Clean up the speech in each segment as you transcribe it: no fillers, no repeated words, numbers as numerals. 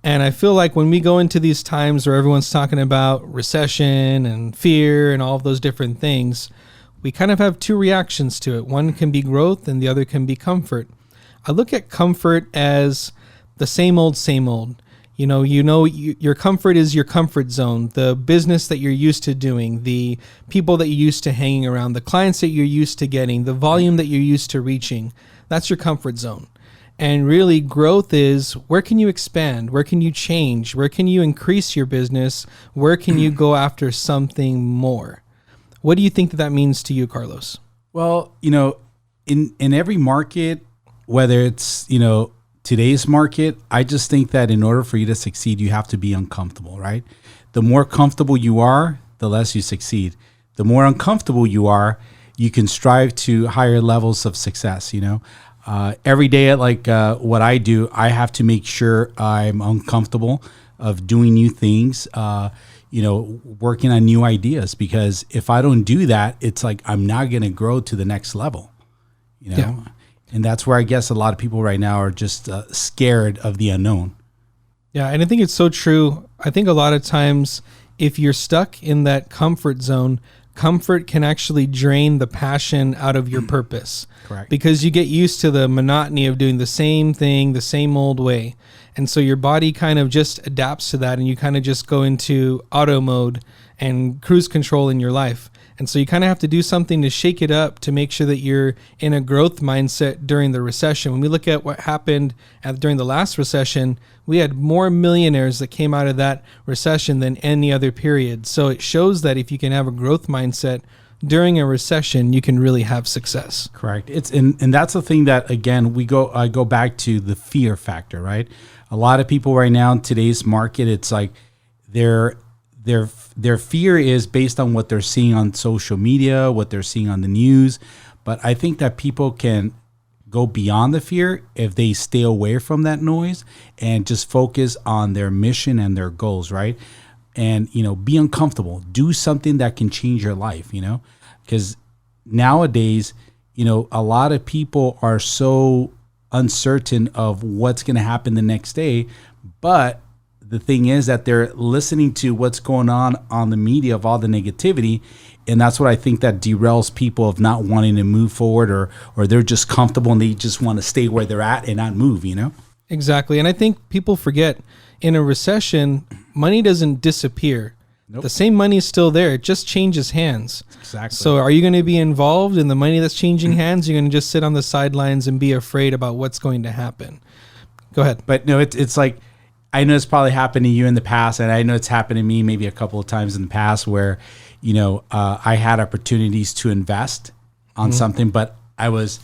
And I feel like when we go into these times where everyone's talking about recession and fear and all of those different things, we kind of have two reactions to it. One can be growth and the other can be comfort. I look at comfort as the same old, same old. Your comfort is your comfort zone, the business that you're used to doing, the people that you're used to hanging around, the clients that you're used to getting, the volume that you're used to reaching. That's your comfort zone. And really, growth is where can you expand? Where can you change? Where can you increase your business? Where can you go after something more? What do you think that means to you, Carlos? Well, in every market, whether it's, today's market, I just think that in order for you to succeed, you have to be uncomfortable, right? The more comfortable you are, the less you succeed. The more uncomfortable you are, you can strive to higher levels of success, Every day at what I do, I have to make sure I'm uncomfortable of doing new things, working on new ideas, because if I don't do that, it's like I'm not going to grow to the next level, Yeah. And that's where I guess a lot of people right now are just scared of the unknown. Yeah, and I think it's so true. I think a lot of times if you're stuck in that comfort zone, comfort can actually drain the passion out of your purpose. Correct. Because you get used to the monotony of doing the same thing the same old way. And so your body kind of just adapts to that, and you kind of just go into auto mode and cruise control in your life. And so you kind of have to do something to shake it up to make sure that you're in a growth mindset during the recession. When we look at what happened during the last recession, we had more millionaires that came out of that recession than any other period. So it shows that if you can have a growth mindset during a recession, you can really have success. Correct. And that's the thing that, again, I go back to the fear factor, right? A lot of people right now in today's market, it's like their fear is based on what they're seeing on social media, what they're seeing on the news. But I think that people can go beyond the fear if they stay away from that noise and just focus on their mission and their goals, right? And, be uncomfortable. Do something that can change your life, because nowadays, a lot of people are so uncertain of what's going to happen the next day. But the thing is that they're listening to what's going on the media of all the negativity. And that's what I think that derails people of not wanting to move forward, or they're just comfortable and they just want to stay where they're at and not move, Exactly. And I think people forget in a recession, money doesn't disappear. Nope. The same money is still there. It just changes hands. Exactly. So are you going to be involved in the money that's changing hands? You're going to just sit on the sidelines and be afraid about what's going to happen. Go ahead. But no, it's like, I know it's probably happened to you in the past, and I know it's happened to me maybe a couple of times in the past where, I had opportunities to invest on something, but I was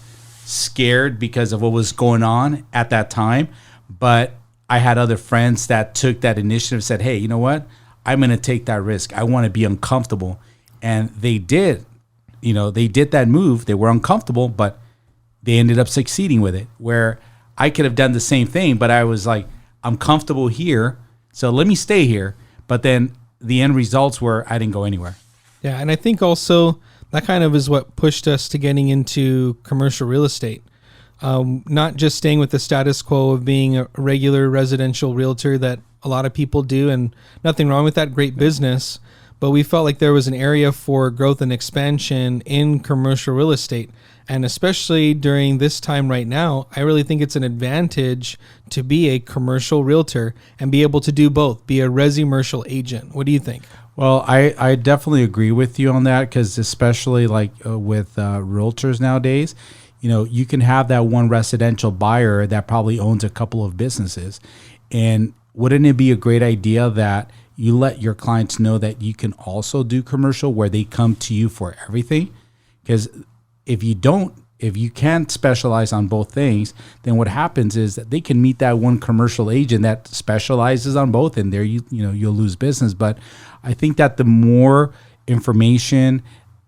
scared because of what was going on at that time. But I had other friends that took that initiative, said, hey, you know what? I'm going to take that risk. I want to be uncomfortable. And they did. They did that move. They were uncomfortable, but they ended up succeeding with it, where I could have done the same thing, but I was like, I'm comfortable here, so let me stay here. But then the end results were I didn't go anywhere. Yeah, and I think also that kind of is what pushed us to getting into commercial real estate. Not just staying with the status quo of being a regular residential realtor that a lot of people do, and nothing wrong with that, great business. But we felt like there was an area for growth and expansion in commercial real estate. And especially during this time right now, I really think it's an advantage to be a commercial realtor and be able to do both, be a resi-mercial agent. What do you think? Well, I definitely agree with you on that, because especially with realtors nowadays, you can have that one residential buyer that probably owns a couple of businesses. And wouldn't it be a great idea that you let your clients know that you can also do commercial, where they come to you for everything? Because if you can't specialize on both things, then what happens is that they can meet that one commercial agent that specializes on both, and there you'll lose business. But I think that the more information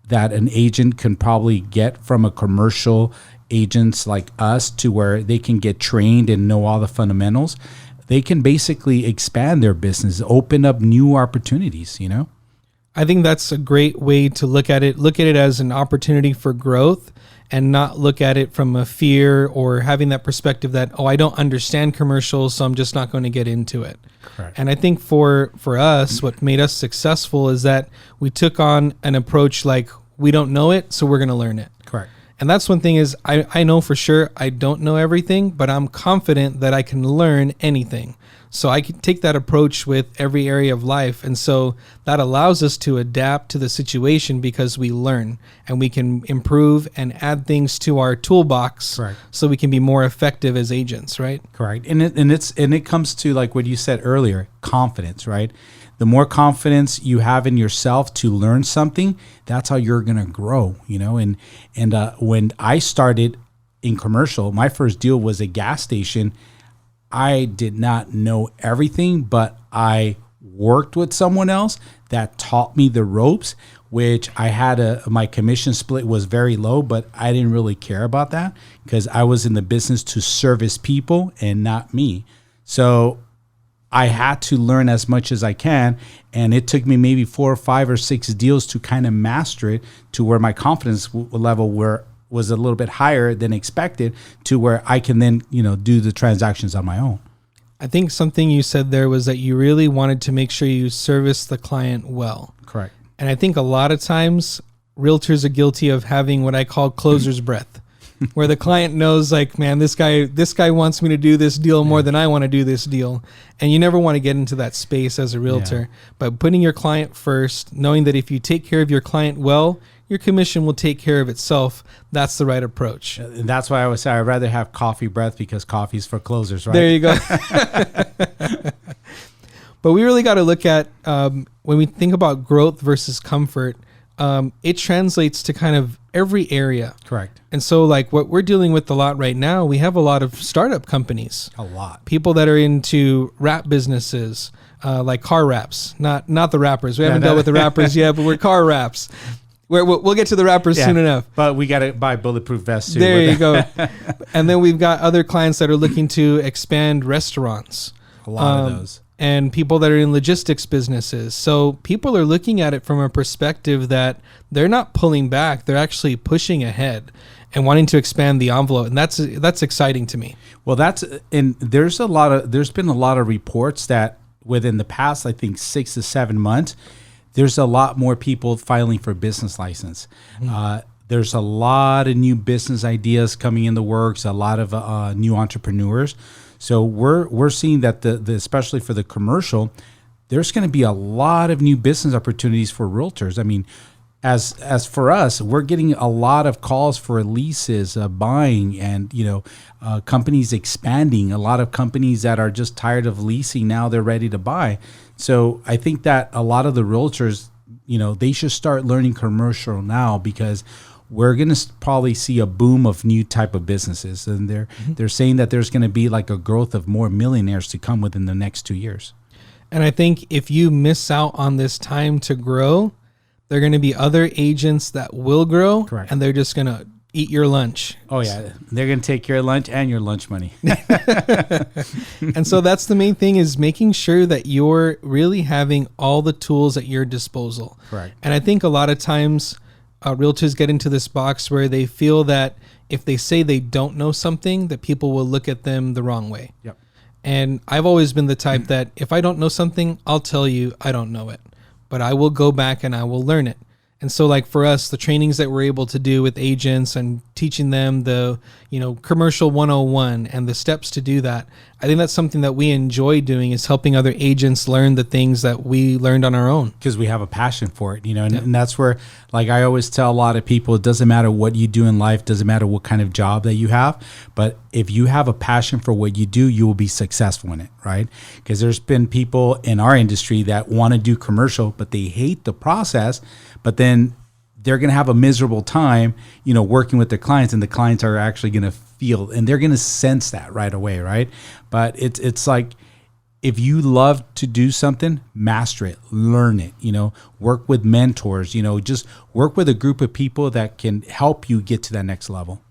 that an agent can probably get from a commercial agents like us, to where they can get trained and know all the fundamentals, they can basically expand their business, open up new opportunities, I think that's a great way to look at it. Look at it as an opportunity for growth and not look at it from a fear or having that perspective that, oh, I don't understand commercials, so I'm just not going to get into it. Correct. And I think for us, what made us successful is that we took on an approach like, we don't know it, so we're going to learn it. Correct. And that's one thing is I know for sure I don't know everything, but I'm confident that I can learn anything. So I can take that approach with every area of life. And so that allows us to adapt to the situation because we learn and we can improve and add things to our toolbox. Correct. So we can be more effective as agents, right? Correct. And it comes to like what you said earlier, confidence, right? The more confidence you have in yourself to learn something, that's how you're going to grow, you know? And when I started in commercial, my first deal was a gas station. I did not know everything, but I worked with someone else that taught me the ropes, which I had my commission split was very low, but I didn't really care about that because I was in the business to service people and not me. So I had to learn as much as I can. And it took me maybe 4 or 5 or 6 deals to kind of master it to where my confidence level was a little bit higher than expected to where I can then, do the transactions on my own. I think something you said there was that you really wanted to make sure you service the client well. Correct. And I think a lot of times realtors are guilty of having what I call closer's breath, where the client knows like, man, this guy wants me to do this deal more than I want to do this deal. And you never want to get into that space as a realtor. Yeah. But putting your client first, knowing that if you take care of your client well, your commission will take care of itself. That's the right approach. And that's why I always say I'd rather have coffee breath because coffee's for closers, right? There you go. But we really got to look at when we think about growth versus comfort, it translates to kind of every area. Correct. And so like what we're dealing with a lot right now, we have a lot of startup companies. A lot. People that are into wrap businesses, like car wraps, not the wrappers. We haven't dealt with the wrappers yet, but we're car wraps. We'll get to the wrappers soon enough. But we got to buy bulletproof vests too. There you go. And then we've got other clients that are looking to expand restaurants. A lot of those. And people that are in logistics businesses. So people are looking at it from a perspective that they're not pulling back. They're actually pushing ahead and wanting to expand the envelope. And that's exciting to me. Well, there's been a lot of reports that within the past, I think 6 to 7 months, there's a lot more people filing for business license. There's a lot of new business ideas coming in the works, a lot of new entrepreneurs. So we're seeing that the especially for the commercial, there's going to be a lot of new business opportunities for realtors. I mean, as for us, we're getting a lot of calls for leases, buying, and companies expanding. A lot of companies that are just tired of leasing now they're ready to buy. So I think that a lot of the realtors, they should start learning commercial now because we're going to probably see a boom of new type of businesses. And they're saying that there's going to be like a growth of more millionaires to come within the next 2 years. And I think if you miss out on this time to grow, there are going to be other agents that will grow. Correct. And they're just going to eat your lunch. Oh, yeah. They're going to take your lunch and your lunch money. And so that's the main thing is making sure that you're really having all the tools at your disposal. Correct. And I think a lot of times realtors get into this box where they feel that if they say they don't know something, that people will look at them the wrong way. Yep. And I've always been the type that if I don't know something, I'll tell you I don't know it. But I will go back and I will learn it. And so like for us, the trainings that we're able to do with agents and teaching them the, commercial 101 and the steps to do that, I think that's something that we enjoy doing is helping other agents learn the things that we learned on our own. Because we have a passion for it, and that's where, like I always tell a lot of people, it doesn't matter what you do in life, doesn't matter what kind of job that you have, but if you have a passion for what you do, you will be successful in it, right? Because there's been people in our industry that want to do commercial, but they hate the process, but then they're going to have a miserable time, working with their clients, and the clients are actually going to feel, and they're going to sense that right away, right? But it's like, if you love to do something, master it, learn it, work with mentors, just work with a group of people that can help you get to that next level.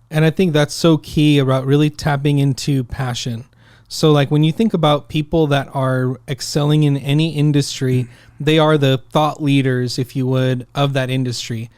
And I think that's so key about really tapping into passion. So like when you think about people that are excelling in any industry, they are the thought leaders, if you would, of that industry.